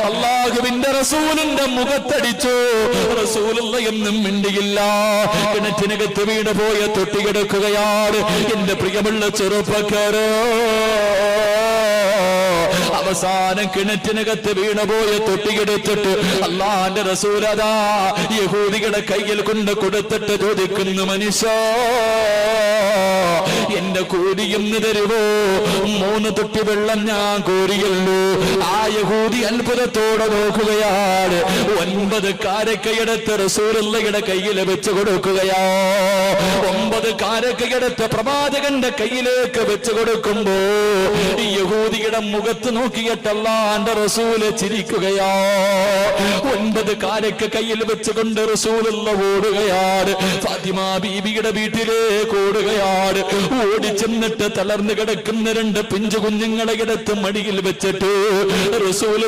അല്ലാഹുവിന്റെ റസൂലിന്റെ മുഖത്തടിച്ചു. റസൂലുള്ള എന്നും മിണ്ടിയില്ല. കിണറ്റിനകത്ത് വീണ് പോയ തൊട്ടി കിടക്കുകയാണ്. എന്റെ പ്രിയമുള്ള ചെറുപ്പക്കാരോ, അവസാനം കിണറ്റിനകത്ത് വീണുപോയ തൊട്ടിയെടുത്തിട്ട് അല്ലാഹുവിന്റെ റസൂൽ അതാ യഹൂദികളുടെ കയ്യിൽ കൊണ്ട് കൊടുത്തിട്ട് ചോദിക്കുന്നു, മനുഷ്യ എന്റെ കൂലി എന്ന് തരുവോ? 3 തൊട്ടി വെള്ളം ഞാൻ കോരിയല്ലോ. ആ യഹൂദി അത്ഭുതത്തോടെ നോക്കുകയാണ്. 9 കാരക്കയെടുത്ത് റസൂലുള്ളാഹിയുടെ കയ്യിൽ വെച്ച് കൊടുക്കുകയാ. 9 കാരക്കയെടുത്ത് പ്രവാചകന്റെ കയ്യിലേക്ക് വെച്ച് കൊടുക്കുമ്പോ യഹൂദിയുടെ മുഖത്ത് നോക്കിയിട്ട് അല്ലാഹുവിന്റെ റസൂല് ചിരിക്കുകയാ. 9 കാരക്ക കയ്യിൽ വെച്ചുകൊണ്ട് റസൂലുള്ളാഹി ഓടുകയാണ്. ഫാത്തിമ ബീബിയുടെ വീട്ടിലേക്ക് ഓടുകയാണ്. ഓടിച്ചെന്നിട്ട് തളർന്നു കിടക്കുന്ന 2 പിഞ്ചു കുഞ്ഞുങ്ങളെ എടുത്ത് മടിയിൽ വെച്ചിട്ട് റസൂൽ